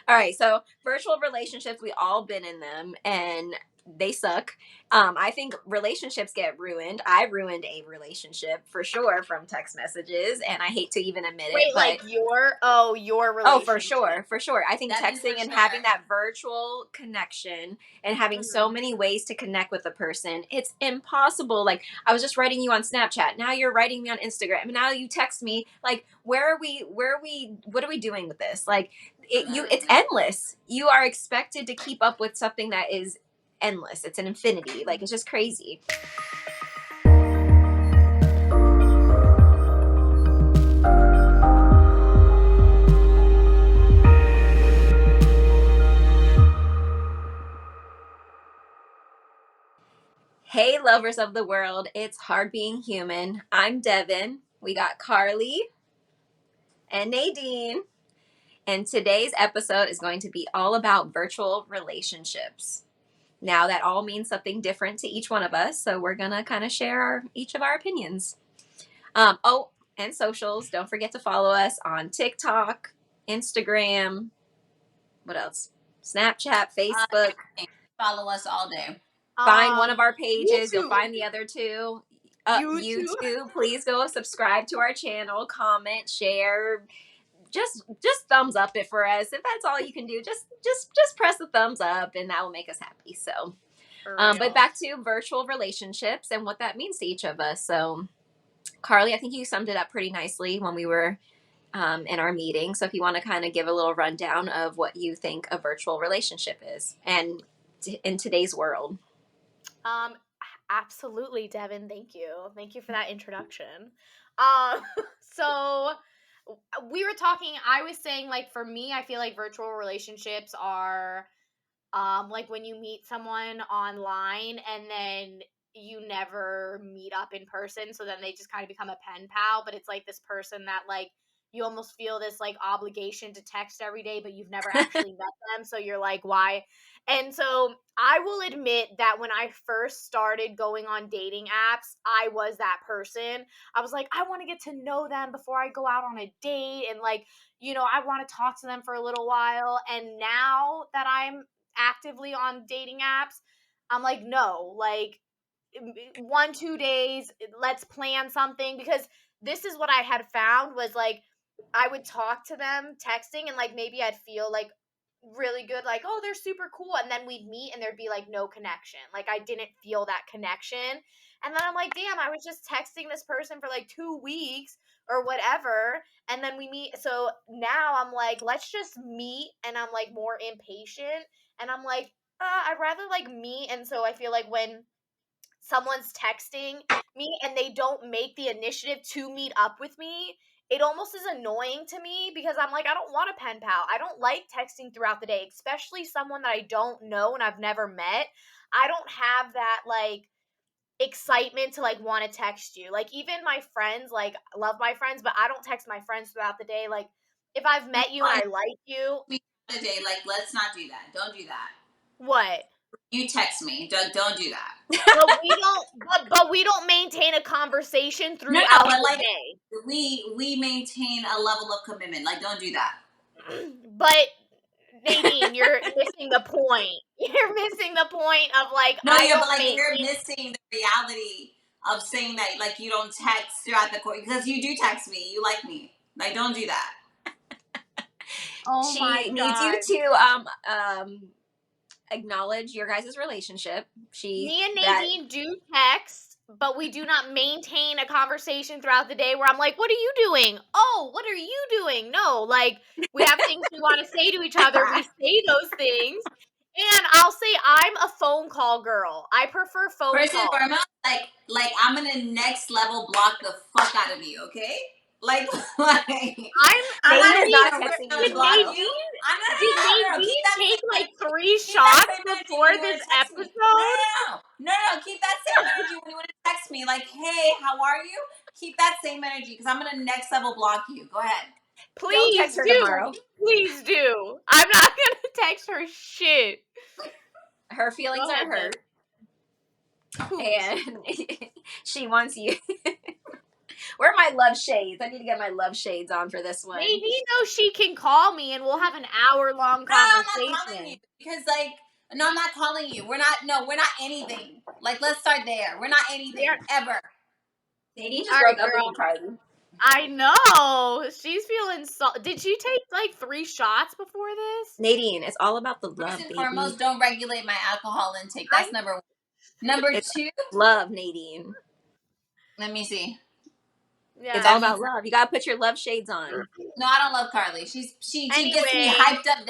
All right, so virtual relationships, we all been in them and they suck. I think relationships get ruined. I ruined a relationship for sure from text messages, and I hate to even admit it, Wait, but like your oh, for relationship. sure, for sure. I think Devyn, for texting and sure. having that virtual connection and having so Mhm. many ways to connect with a person, it's impossible. Like I was just writing you on Snapchat. Now you're writing me on Instagram. And now you text me. Like where are we? Where are we? What are we doing with this? Like it's endless. You are expected to keep up with something that is endless. It's an infinity. Like it's just crazy. Hey, lovers of the world, it's hard being human. I'm Devyn. We got Karlie and Nadine. And today's episode is going to be all about virtual relationships. Now, that all means something different to each one of us, so we're going to kind of share each of our opinions. Oh, and socials. Don't forget to follow us on TikTok, Instagram, what else? Snapchat, Facebook. Follow us all day. Find one of our pages. You'll YouTube. find the other two. YouTube. YouTube. Please go subscribe to our channel, comment, share. Just thumbs up it for us. If that's all you can do, just press the thumbs up, and that will make us happy. So, For but real. back to virtual relationships and what that means to each of us. So, Karlie, I think you summed it up pretty nicely when we were in our meeting. So, if you want to kind of give a little rundown of what you think a virtual relationship is, and in today's world. Um, Absolutely, Devin. Thank you. Thank you for that introduction. Um, so we were talking. I was saying, like, for me, I feel like virtual relationships are, like when you meet someone online and then you never meet up in person, so then they just kind of become a pen pal. But it's like this person that like you almost feel this like obligation to text every day, but you've never actually met them, so you're like, why? And so I will admit that when I first started going on dating apps, I was that person. I was like, I want to get to know them before I go out on a date. And like, I want to talk to them for a little while. And now that I'm actively on dating apps, I'm like, no, like 1-2 days, let's plan something. Because this is what I had found was like, I would talk to them texting and like maybe I'd feel like really good, like, oh, they're super cool, and then we'd meet and there'd be like no connection, like I didn't feel that connection. And then I'm like, damn, I was just texting this person for like 2 weeks or whatever, and then we meet. So now I'm like, let's just meet, and I'm like more impatient, and I'm like, I'd rather like meet. And so I feel like when someone's texting me and they don't make the initiative to meet up with me, it almost is annoying to me because I'm like, I don't want a pen pal. I don't like texting throughout the day, especially someone that I don't know and I've never met. I don't have that like excitement to like want to text you. Like even my friends, like love my friends, but I don't text my friends throughout the day. Like if I've met you and I like you, Today, like, let's not do that. Don't do that. what? You text me. Don't do that. But we don't maintain a conversation No, throughout but the like day. we maintain a level of commitment. Like, don't do that. But Nadine, you're missing the point. You're missing the point of like No, I yeah, but don't like make you're it. missing the reality of saying that like you don't text throughout the course because you do text me. You like me. Like, don't do that. Oh my She needs you god. to acknowledge your guys' relationship. Me and That Nadine do text, but we do not maintain a conversation throughout the day where I'm like, "What are you doing? Oh, what are you doing?" No, like we have things we want to say to each other. We say those things. And I'll say I'm a phone call girl. I prefer phone First and calls. foremost, like I'm gonna next level block the fuck out of you, okay? Like, I'm I'm not Nadine is gonna literally not even texting you did really block tomorrow. you. Nadine I'm not did no, keep Nadine that take same like 3 keep that shots same energy before when you want this to text me. episode? No, keep that same energy when you want to text me. Like, hey, how are you? Keep that same energy because I'm gonna next level block you. Go ahead. Don't text Please her do. tomorrow. Please do. I'm not gonna text her shit. Her Go feelings are ahead, hurt, Devin. Whose? and she wants you. Where are my love shades? I need to get my love shades on for this one. Nadine knows she can call me and we'll have an hour-long No, I'm not calling you conversation. because, like, no, I'm not calling you. We're not anything. Like, let's start there. We're not anything ever. Nadine All just right, broke up with girl. you, Karlie. I know. She's feeling Did she take like 3 shots before this? Nadine, it's all about the love, First and baby. foremost, don't regulate my alcohol intake. That's number one. Number It's two, love, Nadine. let me see. Yeah. It's all about love. You gotta put your love shades on. No, I don't love Karlie. She gets me Anyway. hyped up.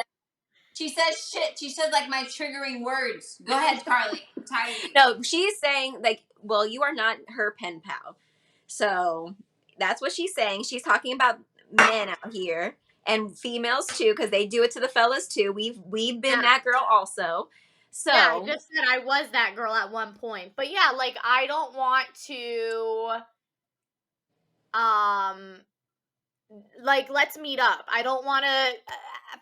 She says shit. She says like my triggering words. Go ahead, Karlie. I'm tired of you. No, she's saying like, well, you are not her pen pal. So that's what she's saying. She's talking about men out here and females too, because they do it to the fellas too. We've been that girl also. So yeah, I just said I was that girl at one point. But yeah, like I don't want to like let's meet up. I don't want to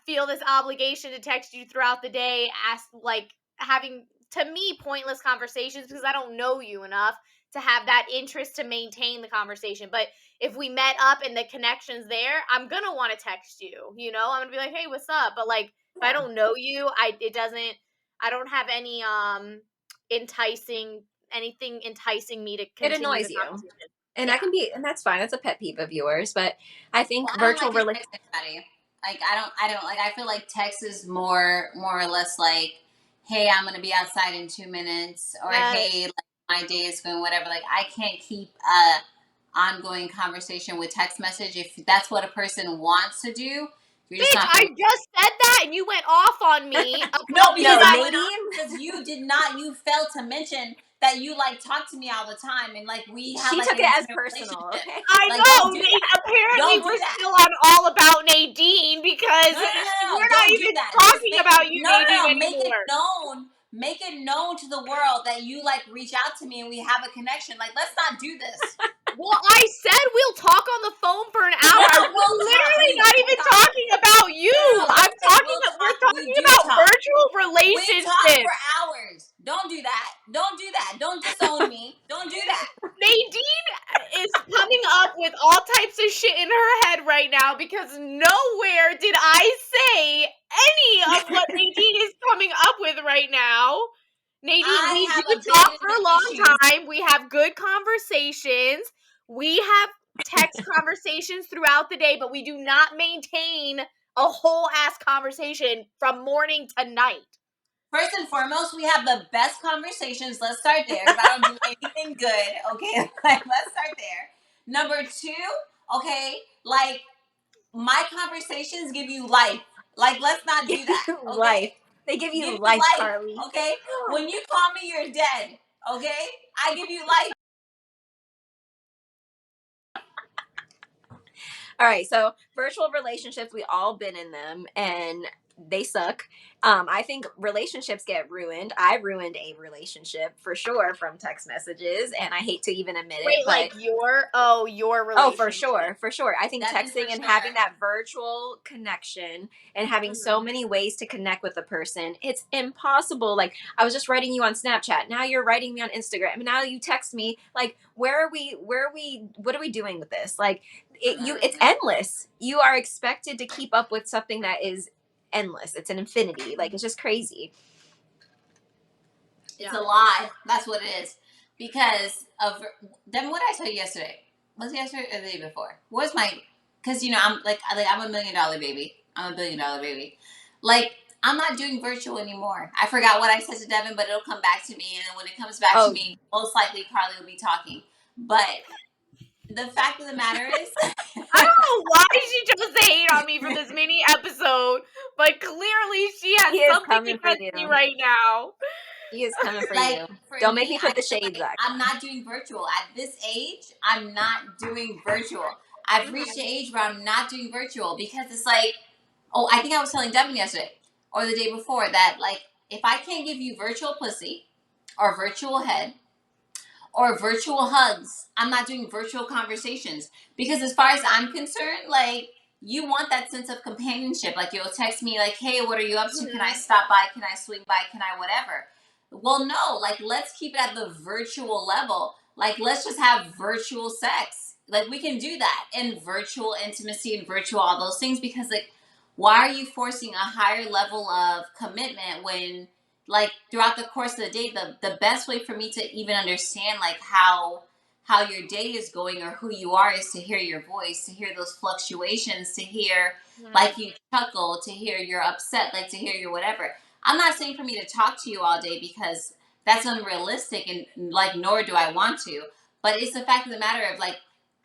feel this obligation to text you throughout the day, ask like having to me pointless conversations because I don't know you enough to have that interest to maintain the conversation. But if we met up and the connection's there, I'm gonna want to text you. You know, I'm gonna be like, hey, what's up? But like if I don't know you, I don't have any anything enticing me to continue it annoys the you. conversation. And Yeah. and that's fine. That's a pet peeve of yours. But I think Well, I virtual don't like relationships. to text anybody. Like I don't like. I feel like text is more or less like, hey, I'm gonna be outside in 2 minutes, or hey, like, my day is going whatever. Like I can't keep a ongoing conversation with text message if that's what a person wants to do. You're just Bitch, not. I just said that and you went off on me. No, because No, I went Nadine. on because you did not. You failed to mention that you like talk to me all the time and like we have She like took an it as intimate personal, relationship. okay? I Like know. don't do that. Apparently, Don't do we're that. still on all about Nadine because No. we're not Don't do even that. Just talking make about you, Nadine, no. Make it anymore. known. Make it known to the world that you like reach out to me and we have a connection. Like let's not do this. Well, I said we'll talk on the phone for an hour. No, I'm we'll talk. literally We not do even talk. talking about you. No, don't say we'll We're talk. We talking do about talk. virtual We talk relationships. for hours. Don't do that. Don't do that. Don't disown me. Don't do that. Nadine is coming up with all types of shit in her head right now because nowhere did I say any of what Nadine is coming up with right now. Nadine, we I have do talk for a abandonment long issues. time. We have good conversations. We have text conversations throughout the day, but we do not maintain a whole ass conversation from morning to night. First and foremost, we have the best conversations. Let's start there because I don't do anything good. Okay, like let's start there. Number two, okay, like my conversations give you life. Like let's not do that. Okay, Life. They give you give you life, life. Karlie. Okay, when you call me, you're dead. Okay, I give you life. All right, so virtual relationships, we all been in them and they suck. I think relationships get ruined. I ruined a relationship for sure from text messages, and I hate to even admit it. Wait, But like your relationship. oh, for sure, for sure. I think That is texting for and sure. having that virtual connection and having so many ways to connect with a person, it's impossible. Like I was just writing you on Snapchat. Now you're writing me on Instagram. And now you text me. Like where are we? Where are we? What are we doing with this? Like it's endless. You are expected to keep up with something that is endless. It's an infinity. Like it's just crazy. It's a lie. That's what it is. Because of then what did I tell you yesterday? Was it yesterday or the day before? Where's my? Because I'm I'm $1 million baby. I'm $1 billion baby. Like I'm not doing virtual anymore. I forgot what I said to Devyn, but it'll come back to me. And then when it comes back to me, most likely Karlie will be talking. But the fact of the matter is, I don't know why she chose to hate on me for this mini episode, but clearly she has He is something coming for against you. me right now. He is coming for like you. for Don't me, make me put I the feel shades like back I'm on. not doing virtual at this age. I'm not doing virtual. I've reached the age where I'm not doing virtual because it's like, oh, I think I was telling Devyn yesterday or the day before that like if I can't give you virtual pussy or virtual head or virtual hugs, I'm not doing virtual conversations because as far as I'm concerned, like you want that sense of companionship. Like you'll text me like, hey, what are you up to? Can I stop by? Can I swing by? Can I whatever? Well, no, like let's keep it at the virtual level. Like let's just have virtual sex. like we can do that in virtual intimacy and virtual all those things, because like why are you forcing a higher level of commitment when like throughout the course of the day, the best way for me to even understand like how your day is going or who you are is to hear your voice, to hear those fluctuations, to hear like you chuckle, to hear you're upset, like to hear your whatever. I'm not saying for me to talk to you all day because that's unrealistic, and like nor do I want to. But it's the fact of the matter of like,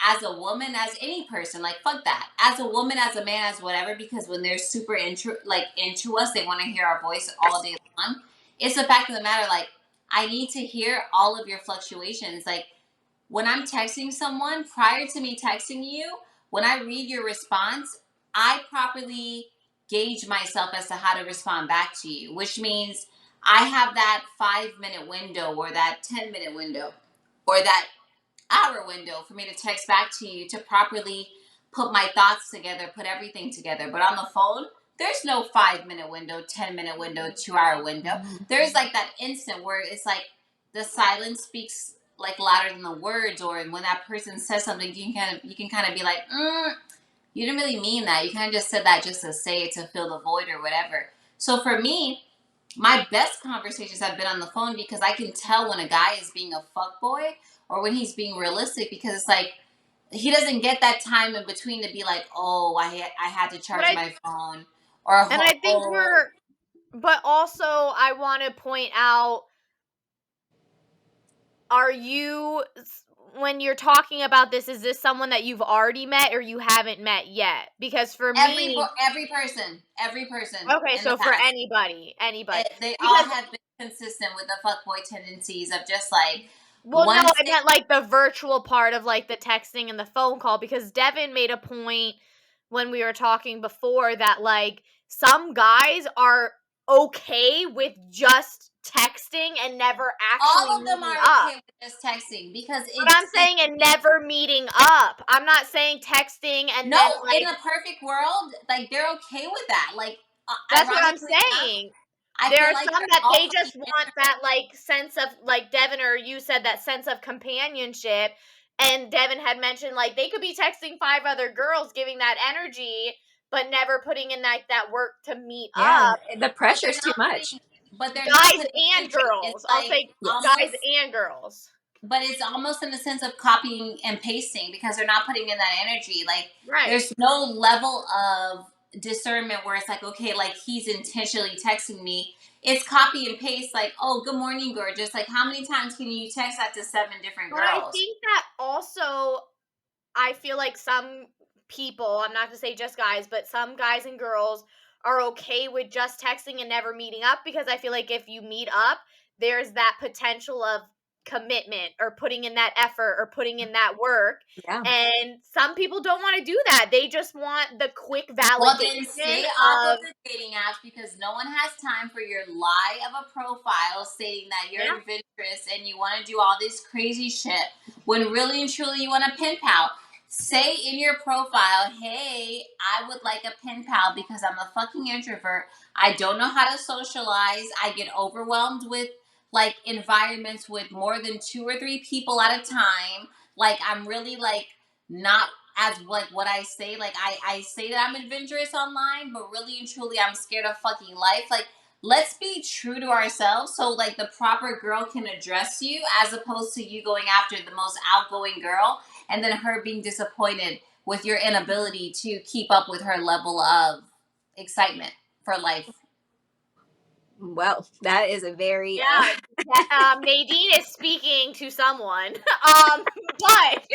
as a woman, as any person, like fuck that. As a woman, as a man, as whatever, because when they're super into us, they want to hear our voice all day long. It's the fact of the matter, like I need to hear all of your fluctuations. Like when I'm texting someone, prior to me texting you, when I read your response, I properly gauge myself as to how to respond back to you, which means I have that 5 minute window or that 10 minute window or that hour window for me to text back to you to properly put my thoughts together, put everything together. But on the phone, there's no 5 minute window, 10 minute window, 2 hour window. There's like that instant where it's like the silence speaks like louder than the words, or when that person says something, you can kind of be like, you didn't really mean that. You kind of just said that just to say it, to fill the void or whatever. So for me, my best conversations have been on the phone, because I can tell when a guy is being a fuckboy or when he's being realistic, because it's like he doesn't get that time in between to be like, oh, I had to charge my phone, or and I think oh, but also I want to point out, are you, when you're talking about this, is this someone that you've already met or you haven't met yet? Because for me, every person okay, in the so for past, anybody, they all because, have been consistent with the fuckboy tendencies of just like well, no, once I they meant like the virtual part of like the texting and the phone call, because Devyn made a point when we were talking before that like some guys are okay with just texting and never actually all of them meeting are up. okay with just texting, because But I'm saying and never meeting up. I'm not saying texting and no, then in like, a perfect world, like they're okay with that. Like that's what I'm ironically enough, saying. I There feel are like some they're that they also just want that like sense of, like Devyn or you said, that sense of companionship. And Devyn had mentioned like they could be texting 5 other girls, giving that energy, but never putting in that work to meet Yeah, up. the but they're pressure's too not much. putting but they're not Guys putting and energy. It's girls. I'll like say Yes. guys almost, and girls. but it's almost in the sense of copying and pasting, because they're not putting in that energy. Like Right. there's no level of discernment where it's like, okay, like he's intentionally texting me. It's copy and paste, like, oh, good morning, gorgeous. Like, how many times can you text that to 7 different But I girls? think that also, I feel like some people, I'm not going to say just guys, but some guys and girls are okay with just texting and never meeting up, because I feel like if you meet up, there's that potential of commitment or putting in that effort or putting in that work. Yeah. And some people don't want to do that. They just want the quick Well, then validation stay off of, of the dating apps, because no one has time for your lie of a profile stating that you're yeah, adventurous and you want to do all this crazy shit, when really and truly you want a pen pal. Say in your profile, hey, I would like a pen pal because I'm a fucking introvert. I don't know how to socialize. I get overwhelmed with like environments with more than 2 or 3 people at a time. Like I'm really like not as like what I say. Like I say that I'm adventurous online, but really and truly I'm scared of fucking life. Like let's be true to ourselves, so like the proper girl can address you, as opposed to you going after the most outgoing girl and then her being disappointed with your inability to keep up with her level of excitement for life. Well, that is a very yeah, Nadine is speaking to someone. But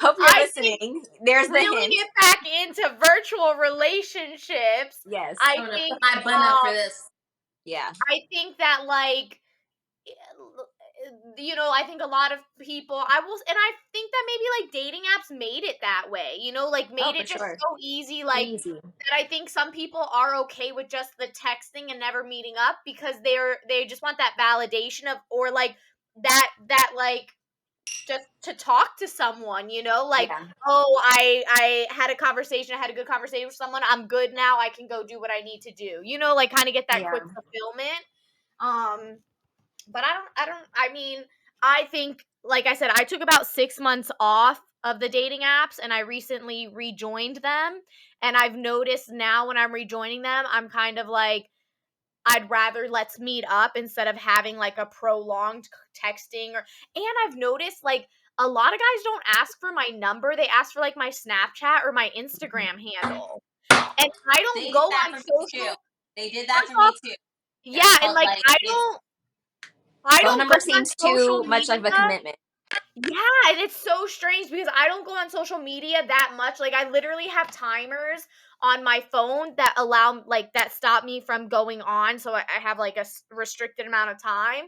hope you're I think listening. There's the reeling hint. it back into virtual relationships, Yes. I I'm gonna put think my bun up for this. Yeah. I think that like, I think a lot of people, and I think that maybe like dating apps made it that way, like Oh, made for it just sure. so easy, like Easy. that. I think some people are okay with just the texting and never meeting up because they just want that validation of, or like that like just to talk to someone, like, Yeah. oh, I had a conversation, I had a good conversation with someone, I'm good now, I can go do what I need to do, like kind of get that quick Yeah. fulfillment. But I mean, I think, like I said, I took about 6 months off of the dating apps, and I recently rejoined them. And I've noticed now when I'm rejoining them, I'm kind of like, I'd rather let's meet up instead of having like a prolonged texting. And I've noticed like a lot of guys don't ask for my number. They ask for like my Snapchat or my Instagram handle. And I don't They go did that on for me too. social. They did that First for off, me too. yeah, and But like like it's I Phone don't go number on seems social too much like a media. commitment. Yeah, and it's so strange because I don't go on social media that much. Like I literally have timers on my phone that allow like that stop me from going on, so I have like a restricted amount of time.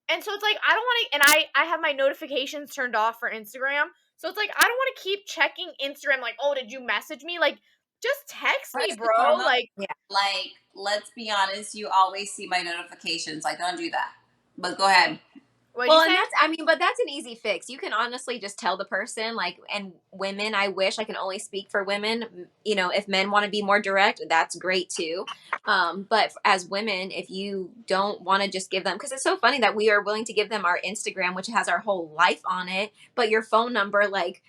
And so it's like I don't want to, and I have my notifications turned off for Instagram. So it's like I don't want to keep checking Instagram like, "Oh, did you message me?" Like just text me, first bro. and foremost, Like Yeah. like let's be honest, you always see my notifications. Like don't do that. But go ahead. what'd you Well, and say? that's, I mean, but that's an easy fix. You can honestly just tell the person, like, and women, I wish I can only speak for women. You know, if men want to be more direct, that's great too. But as women, if you don't want to just give them, because it's so funny that we are willing to give them our Instagram, which has our whole life on it, but your phone number, like,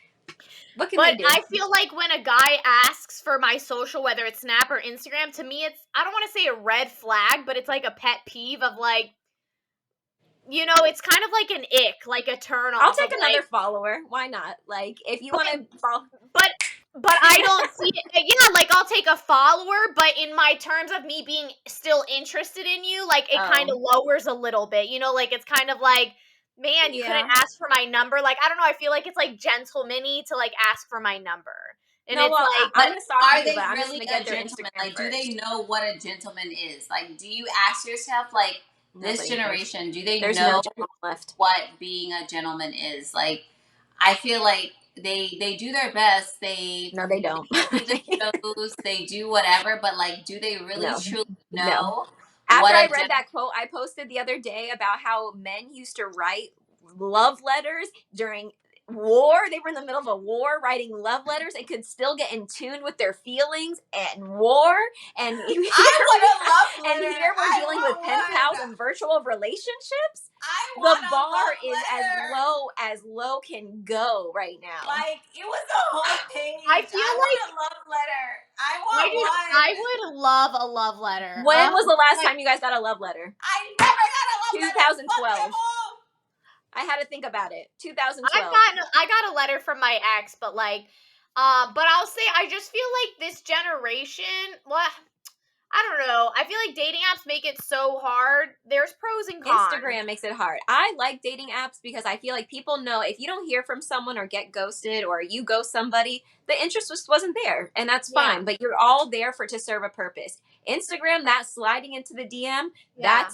what can But they do? I feel like when a guy asks for my social, whether it's Snap or Instagram, to me it's I don't want to say a red flag, but it's like a pet peeve of like, it's kind of like an ick, like a turn I'll off of take like, another follower. Why not? Like, if you but want to follow, but but I don't see it. Yeah, like I'll take a follower, but in my terms of me being still interested in you, like it kind of oh, lowers a little bit. Like it's kind of like, man, you couldn't yeah. ask for my number. Like I don't know, I feel like it's like gentlemany to like ask for my number. And No, it's well, like, I'm But going to stalk are you, they but I'm just really going to a get their gentleman? Instagram Like, do they first. know what a gentleman is? Like, do you ask yourself, like, this Nobody knows. generation, do they There's no know gentleman left. what being a gentleman is? Like, I feel like they do their best. No, they don't. See the shows, they do whatever, but like, do they really No, truly no. know After what I a read that quote I posted the other day about how men used to write love letters during war, they were in the middle of a war writing love letters and could still get in tune with their feelings and war. And I want a love and letter. here we're I dealing with want pen pals one. and virtual relationships. I The want a bar love is letter. as low can go right now. Like it was a whole I page. feel I want like a love letter. I I want just one. I would love a love letter. When was the last But time you guys got a love letter? I never got a love letter. Fuck 2012. them all. I had to think about it. I've 2012. gotten I got a letter from my ex, but like, but I'll say I just feel like this generation. Well, I don't know. I feel like dating apps make it so hard. There's pros and cons. Instagram makes it hard. I like dating apps because I feel like people know if you don't hear from someone or get ghosted or you ghost somebody, the interest just wasn't there, and that's Yeah, fine. But you're all there for to serve a purpose. Instagram, that sliding into the DM, yeah.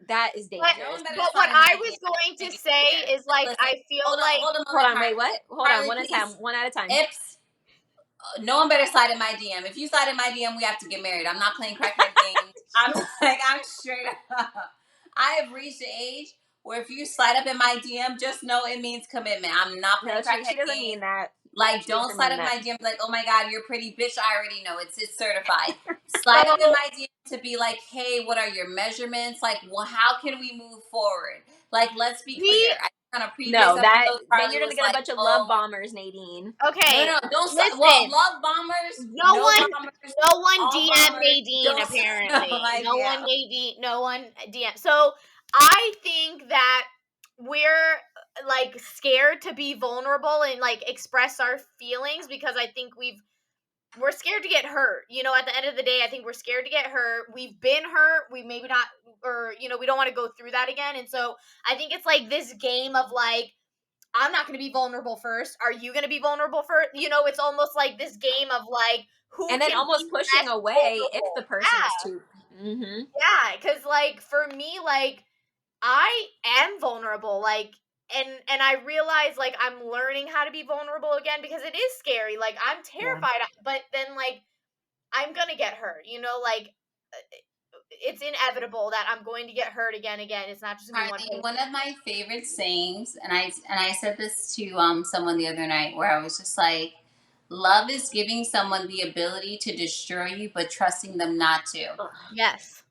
that is But No dangerous. one better but what slide in I my was DM. going to Make it say clear. is like Listen, I feel like hold on, Hold on, Carlie. wait, what? Hold on, Carlie, one at a time, please. one at a time. Ips. No one better slide in my DM. If you slide in my DM, we have to get married. I'm not playing crackhead games. I'm straight up. I have reached an age where if you slide up in my DM, just know it means commitment. I'm not No, playing she crackhead doesn't games. mean that. Like, She don't doesn't slide mean up in that. my DM like, oh my God, you're pretty, bitch. I already know. It's certified. Slide up in so my DM to be like, hey, what are your measurements? Like, well, how can we move forward? Like, let's be clear. we I think on a previous No, that episode, then Carlie you're gonna was get a like, bunch of love oh, bombers, Nadine. no, okay. no, don't stop. Well, Listen, love bombers, no no one bombers, no one all DM bombers. Nadine Don't stop apparently. my DM. No one DM. So I think that we're like scared to be vulnerable and like express our feelings because I think we're scared to get hurt. At the end of the day, I think we're scared to get hurt. We've been hurt. We maybe not, or we don't want to go through that again. And so I think it's like this game of like, I'm not going to be vulnerable first. Are you going to be vulnerable first? It's almost like this game of like who And then can be almost pushing less away if the vulnerable. person is Yeah, too. Mm-hmm. yeah. Because like for me, like I am vulnerable. Like and I realize like I'm learning how to be vulnerable again because it is scary. Like I'm Yeah. terrified, but then like I'm gonna get hurt. Like it's inevitable that I'm going to get hurt again. It's not just gonna be one Carly, person. one of my favorite sayings, and I said this to someone the other night, where I was just like, love is giving someone the ability to destroy you, but trusting them not to. Yes.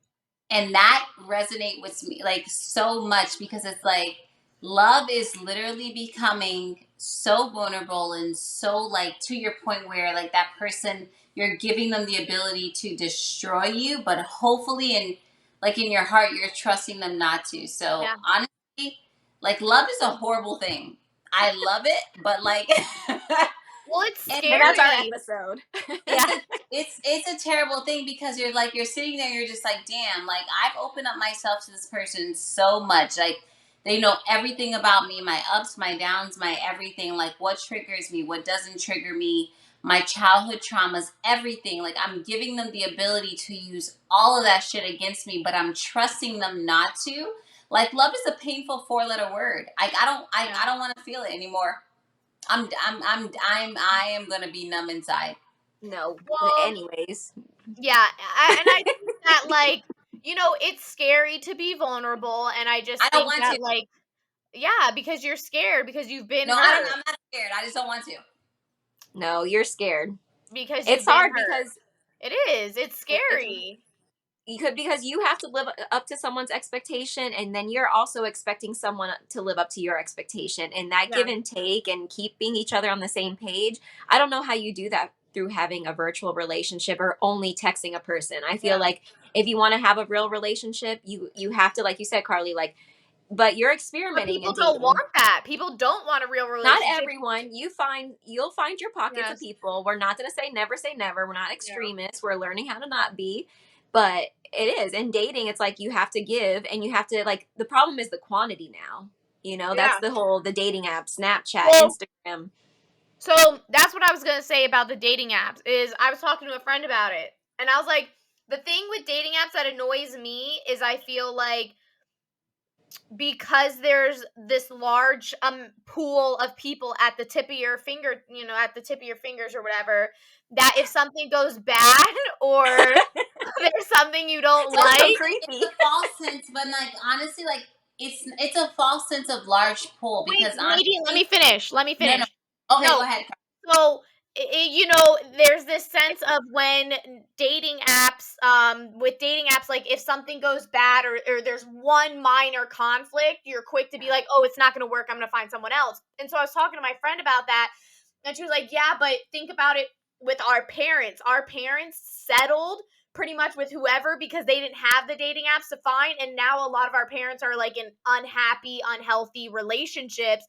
And that resonate with me like so much because it's like love is literally becoming so vulnerable and so like to your point where like that person, you're giving them the ability to destroy you, but hopefully in your heart you're trusting them not to. So Yeah. honestly, like love is a horrible thing. I love it, but like Well, it's and And that's our scary. episode. Yeah. it's a terrible thing because you're sitting there, you're just like, damn, like I've opened up myself to this person so much. Like they know everything about me, my ups, my downs, my everything, like what triggers me, what doesn't trigger me, my childhood traumas, everything. Like I'm giving them the ability to use all of that shit against me, but I'm trusting them not to. Like love is a painful four-letter word. I don't want to feel it anymore. I am gonna be numb inside. No, Well, anyways. yeah, and I think that like it's scary to be vulnerable, and I I just don't think want to. that like yeah, because you're scared because you've been No, hurt I'm not scared. I just don't want to. No, you're scared. because It's you've been hard hurt. because It is. It's it's scary. you could because you have to live up to someone's expectation, and then you're also expecting someone to live up to your expectation, and that Yeah. give and take and keeping each other on the same page. I don't know how you do that through having a virtual relationship or only texting a person. I feel Yeah. like if you want to have a real relationship, you have to, like you said, Karlie, like, but you're But experimenting people and don't want dating. that. People don't want a real Not relationship. everyone. You'll find your pockets of Yes. people. We're not going to say never. We're not Yeah. extremists. We're learning how to not be. But it is. In dating, it's like you have to give, and you have to, like, the problem is the quantity now. That's Yeah. the dating app, Snapchat, Well, Instagram. so that's what I was gonna say about the dating apps. Is I was talking to a friend about it, and I was like, the thing with dating apps that annoys me is I feel like because there's this large pool of people at the tip of your finger, at the tip of your fingers or whatever, that if something goes bad or there's something you don't But That's so like. creepy. it's a false sense. But like honestly, like it's a false sense of large pool Wait, because Nadine, let me honestly, finish. Let me no, no. finish. Okay, go No, ahead. so there's this sense of when dating apps, with dating apps, like if something goes bad or there's one minor conflict, you're quick to be like, oh, it's not going to work. I'm going to find someone else. And so I was talking to my friend about that, and she was like, yeah, but think about it with our parents. Our parents settled pretty much with whoever because they didn't have the dating apps to find. And now a lot of our parents are like in unhappy, unhealthy relationships.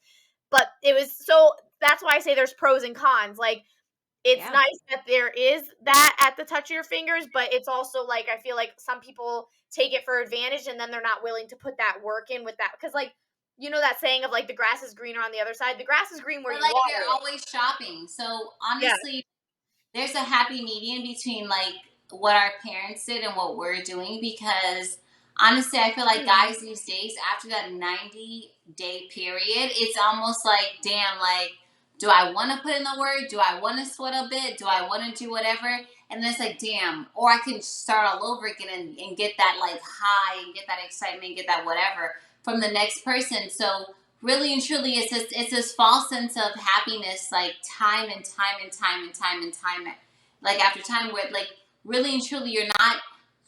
But it was so that's why I say there's pros and cons. Like it's Yeah. nice that there is that at the touch of your fingers, but it's also like I feel like some people take it for advantage and then they're not willing to put that work in with that because like that saying of like the grass is greener on the other side. The grass is green where Or you like water you're it. always shopping. So Yeah. honestly, there's a happy medium between like what our parents did and what we're doing because honestly I feel like Mhm. guys these days after that 90-day period it's almost like damn, like do I want to put in the work, do I want to sweat a bit, do I want to do whatever, and then it's like damn, or I can start all over again and get that like high and get that excitement, get that whatever from the next person. So really and truly it's this false sense of happiness like time and time and time and time and time like after time where like really and truly you're not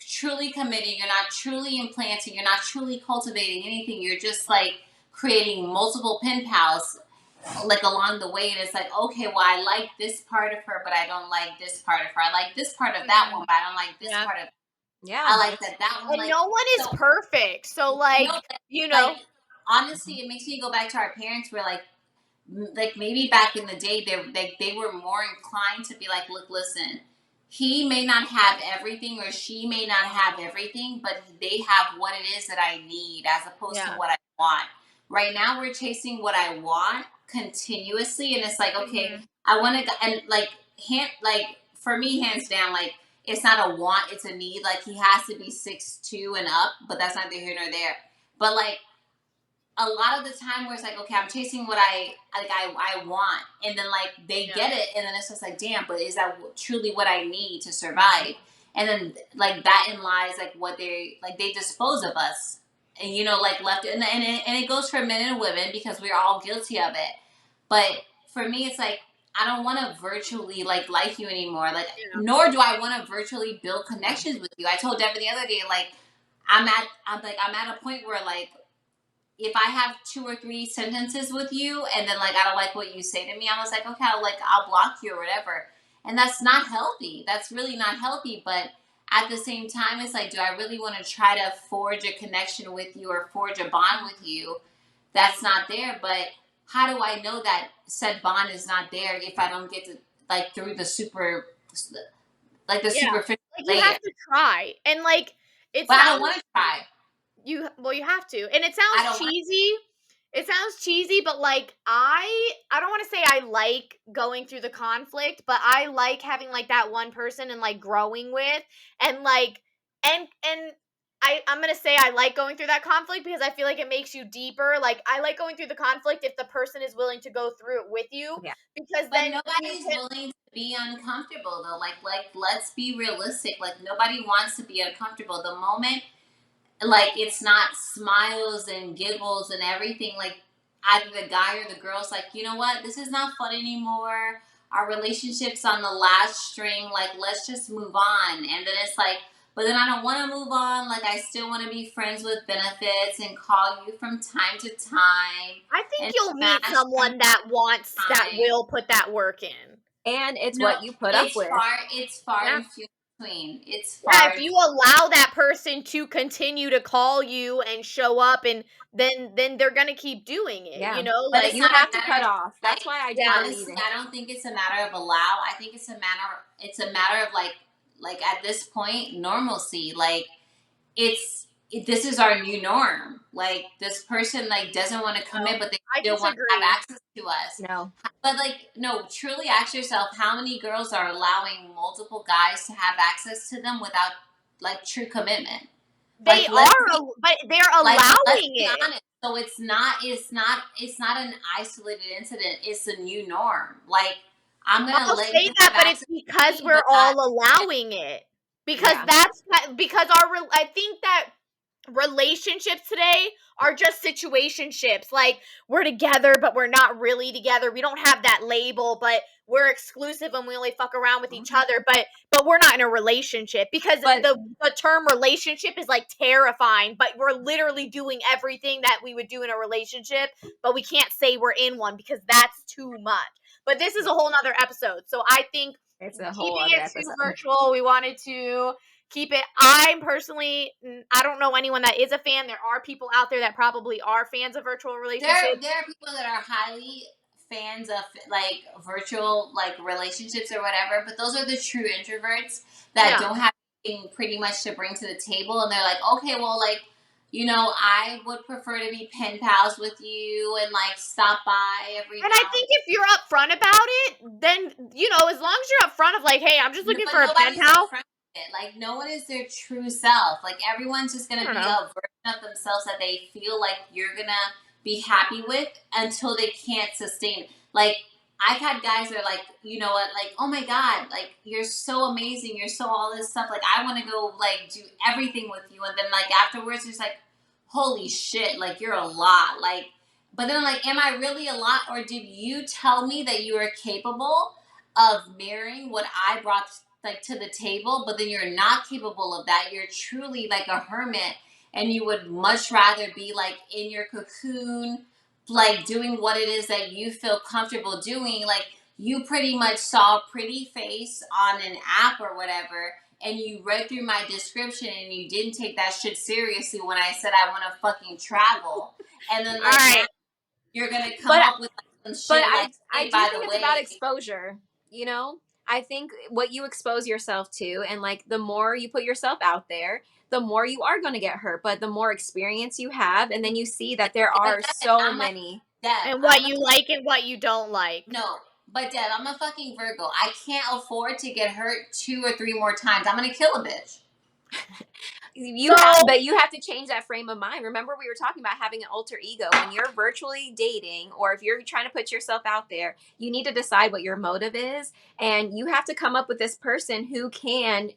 truly committing, you're not truly implanting, you're not truly cultivating anything, you're just like creating multiple pen pals like along the way, and it's like okay, well I like this part of her but I don't like this part of her, I like this part of that Mhm. one but I don't like this Yeah. part of, Yeah. I like that one, And like no one is so perfect. So no, like, you like know, honestly it makes me go back to our parents where like maybe back in the day they were more inclined to be like, look, listen, he may not have everything or she may not have everything, but they have what it is that I need as opposed to yeah. what I want. Right now we're chasing what I want continuously, and it's like okay, Mhm. I want to, and like for me hands down, like it's not a want, it's a need. Like he has to be 6'2" and up, but that's not here nor there. But like a lot of the time where it's like, okay, I'm chasing what I want, and then like they Yeah. get it, and then it's just like, damn, but is that truly what I need to survive? And then like that in lies like what they dispose of us, and like left, and it goes for men and women because we're all guilty of it. But for me, it's like I don't want to virtually like you anymore. Like, Yeah. nor do I want to virtually build connections with you. I told Devyn the other day, like I'm at a point where like if I have 2 or 3 sentences with you and then like I don't like what you say to me, I was like, okay, I'll block you or whatever. And that's not healthy. That's really not healthy. But at the same time, it's like, do I really want to try to forge a connection with you or forge a bond with you that's not there? But how do I know that said bond is not there if I don't get to like through the the Yeah. superficial Like you layer? have to try. And like it But I don't sounds want to try. you have to. And it I sounds don't want. cheesy. It sounds cheesy, but like I don't want to say I like going through the conflict, but I like having like that one person and like growing with and like and I'm gonna say I like going through that conflict because I feel like it makes you deeper. Like I like going through the conflict if the person is willing to go through it with you Yeah. because But then you nobody's can willing to be uncomfortable though. Like let's be realistic. Like nobody wants to be uncomfortable. The moment like it's not smiles and giggles and everything, like either the guy or the girl's like, you know what, this is not fun anymore. Our relationship's on the last string, like let's just move on. And then it's like, but then I don't want to move on. Like I still want to be friends with benefits and call you from time to time I think and you'll meet smash from someone that wants that time. will put that work in. And it's No, what you put up with. it's far Yeah. and few between. It's Yeah, far if and you allow that person to continue to call you and show up and then they're going to keep doing it, Yeah. but like it's You not a have to cut matter of off. like That's why I do yeah. believe honestly, it. I don't think it's a matter of allow. I think it's a matter of like at this point normalcy. Like this is our new norm. Like this person like doesn't want to No, commit, but they I still want to have disagree. access to us. No. But like no, truly ask yourself how many girls are allowing multiple guys to have access to them without like true commitment. They Like let's are be but they're like let's allowing be it. honest. So it's not an isolated incident. It's a new norm. Like I'm gonna I'll let say you that, have but it's access to because me, we're but not. all allowing it. Because Yeah. because I think that relationships today are just situationships. Like we're together, but we're not really together. We don't have that label, but we're exclusive and we only fuck around with each other. But we're not in a relationship because But the term relationship is like terrifying. But we're literally doing everything that we would do in a relationship, but we can't say we're in one because that's too much. But this is a whole nother episode. So I think it's a whole keeping other it to episode. virtual, we wanted to keep it. I personally, I don't know anyone that is a fan. There are people out there that probably are fans of virtual relationships. There are people that are highly fans of like virtual like relationships or whatever, but those are the true introverts that Yeah. don't have anything pretty much to bring to the table, and they're like, okay, well, like I would prefer to be pen pals with you and like stop by every And I now and think if you're upfront about it, then as long as you're upfront of like, hey, I'm just no, looking but for a pen nobody's pal. upfront with it. Like no one is their true self. Like everyone's just I gonna don't be know. a version of themselves that they feel like you're gonna be happy with until they can't sustain. Like I've had guys that are like, you know what, like, oh my god, like you're so amazing, you're so all this stuff. Like I want to go like do everything with you, and then like afterwards, it's like, holy shit, like you're a lot. Like, but then I'm like, am I really a lot, or did you tell me that you are capable of mirroring what I brought like to the table, but then you're not capable of that. You're truly like a hermit and you would much rather be like in your cocoon, like doing what it is that you feel comfortable doing. Like you pretty much saw a pretty face on an app or whatever, and you read through my description and you didn't take that shit seriously when I said I want to fucking travel. And then All like now right. you're gonna come But up with like, some but shit like, I hey, do by think the it's about way, exposure, you know? I think what you expose yourself to, and like the more you put yourself out there, the more you are going to get hurt, but the more experience you have, and then you see that there but are then so I'm like, many. Deb, And what I'm a you like and what you don't like. no, but Deb, I'm a fucking Virgo. I can't afford to get hurt 2 or 3 more times. I'm gonna kill a bitch. But you have to change that frame of mind. Remember, we were talking about having an alter ego. When you're virtually dating, or if you're trying to put yourself out there, you need to decide what your motive is, and you have to come up with this person who can.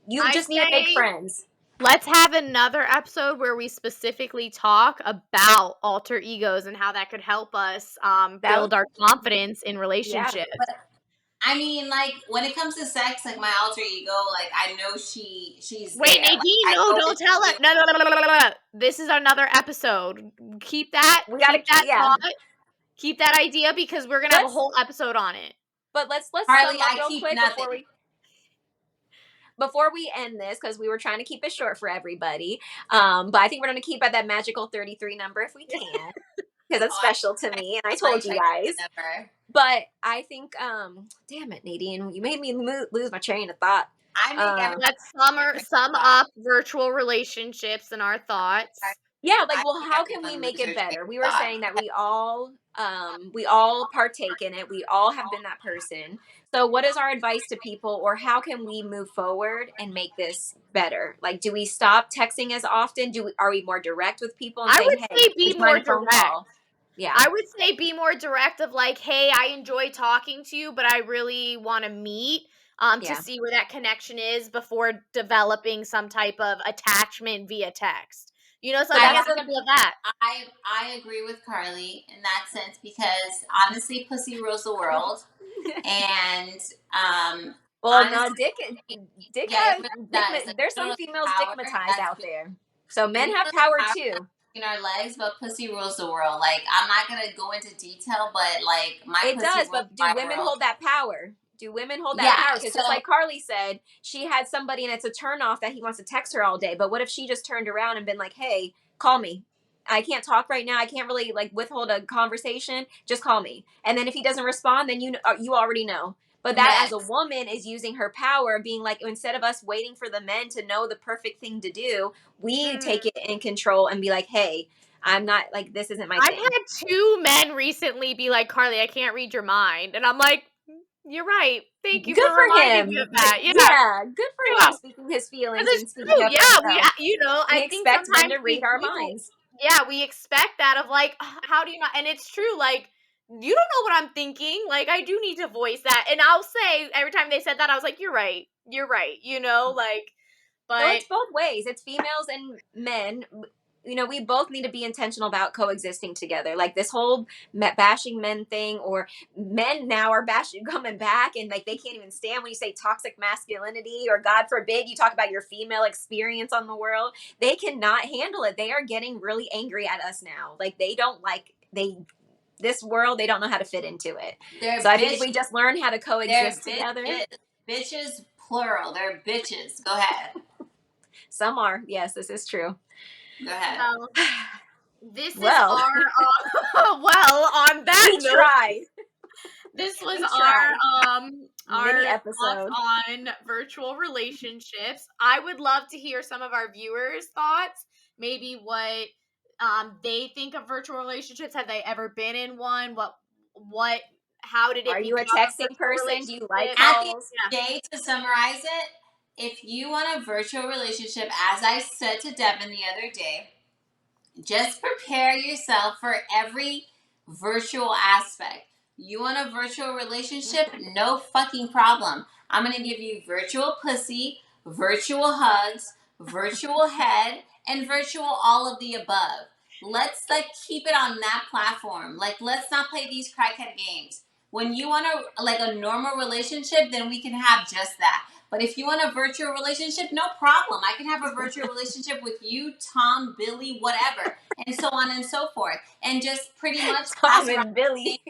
You I just need to make say friends. let's have another episode where we specifically talk about alter egos and how that could help us That would, build our confidence in yeah. relationships. But I mean, like when it comes to sex, like my alter ego, like I know she's Wait, there. Like, Nadine, I no, know don't tell it. No, no, no, no, no, no, no. This is another episode. Keep that. We gotta, Keep that yeah. thought. Keep that idea because we're gonna have a whole episode on it. But let's Karlie, sum up I real keep quick nothing. before we end this, because we were trying to keep it short for everybody. But I think we're gonna keep at that magical 33 number if we can, because it's special to me, and I told you guys. But I think, damn it, Nadine, you made me lose my train of thought. I make Let's sum up virtual relationships and our thoughts. Yeah, like, well, how can we make it better? We were saying that we all partake in it. We all have been that person. So what is our advice to people, or how can we move forward and make this better? Like, do we stop texting as often? Are we more direct with people and I saying, would hey, say be let's more find a phone direct. call? Yeah. I would say be more direct of like, hey, I enjoy talking to you, but I really want to meet to see where that connection is before developing some type of attachment via text. You know, something as simple as that. I agree with Karlie in that sense because honestly, pussy rules the world, and well, honestly, no, dick. There's some females stigmatized out there. So men have power too. In our legs, but pussy rules the world. Like, I'm not gonna go into detail, but like it does. But do women hold that power? Do women hold that power? Because just like Karlie said, she had somebody and it's a turnoff that he wants to text her all day. But what if she just turned around and been like, hey, call me. I can't talk right now. I can't really like withhold a conversation. Just call me. And then if he doesn't respond, then you already know. But that as a woman is using her power, being like, instead of us waiting for the men to know the perfect thing to do, we take it in control and be like, hey, I'm not like, this isn't my thing. I've had 2 men recently be like, Karlie, I can't read your mind. And I'm like, you're right. Thank you for reminding me of that. Yeah, good for him speaking his feelings and speaking up. I think expect men sometimes to read our minds. Yeah, we expect that of like, how do you not? And it's true, like, you don't know what I'm thinking. Like, I do need to voice that. And I'll say every time they said that, I was like, you're right. You're right. You know, like, but. So it's both ways. It's females and men. You know, we both need to be intentional about coexisting together. Like this whole bashing men thing, or men now are coming back and like they can't even stand when you say toxic masculinity, or God forbid you talk about your female experience on the world. They cannot handle it. They are getting really angry at us now. Like they don't like this world. They don't know how to fit into it. So I think if we just learn how to coexist together. Bitches plural. They're bitches. Go ahead. Some are. Yes, this is true. Go ahead. This is our on that we tried. This was our mini episode on virtual relationships. I would love to hear some of our viewers' thoughts. Maybe what they think of virtual relationships. Have they ever been in one? How did it? Are you a texting person? Do you like at the end of the day, to summarize it, if you want a virtual relationship, as I said to Devyn the other day, just prepare yourself for every virtual aspect. You want a virtual relationship? No fucking problem. I'm going to give you virtual pussy, virtual hugs, virtual head, and virtual all of the above. Let's like keep it on that platform. Like, let's not play these crackhead games. When you want a normal relationship, then we can have just that. But if you want a virtual relationship, no problem. I can have a virtual relationship with you, Tom, Billy, whatever, and so on and so forth. And just pretty much Tom and Billy.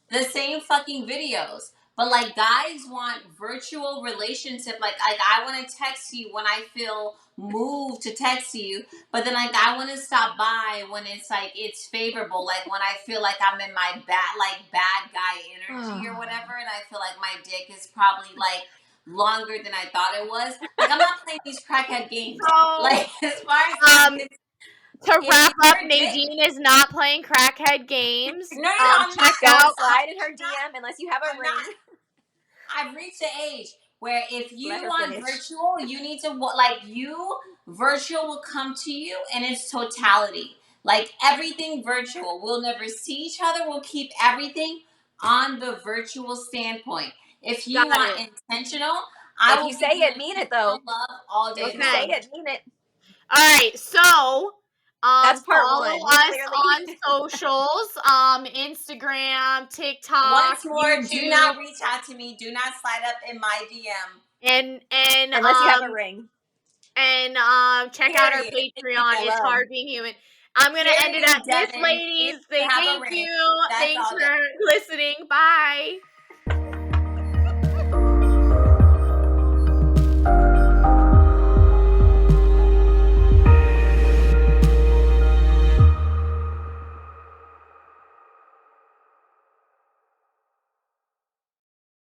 The same fucking videos. But like guys want virtual relationship. Like I want to text you when I feel moved to text you, but then like I want to stop by when it's like it's favorable. Like when I feel like I'm in my bad guy energy or whatever, and I feel like my dick is probably like longer than I thought it was. Like I'm not playing these crackhead games. Like as far as to wrap up, Nadine is not playing crackhead games. No, check out slide in her DM unless you have a ring. I've reached the age where if you want virtual, you need to virtual will come to you in its totality. Like everything virtual. We'll never see each other. We'll keep everything on the virtual standpoint. If you want intentional, I will say it, mean it though. love all day. If you say it, mean it. All right, so That's part Follow one, us clearly. on socials, Instagram, TikTok, Once more, do YouTube, not reach out to me. Do not slide up in my DM. and Unless you have a ring. and check out our Period. Patreon. It's Hello. hard being human. I'm gonna end it Period, at this, Devyn. You ladies. Say have a thank ring. you. That's Thanks all that. for listening. Bye.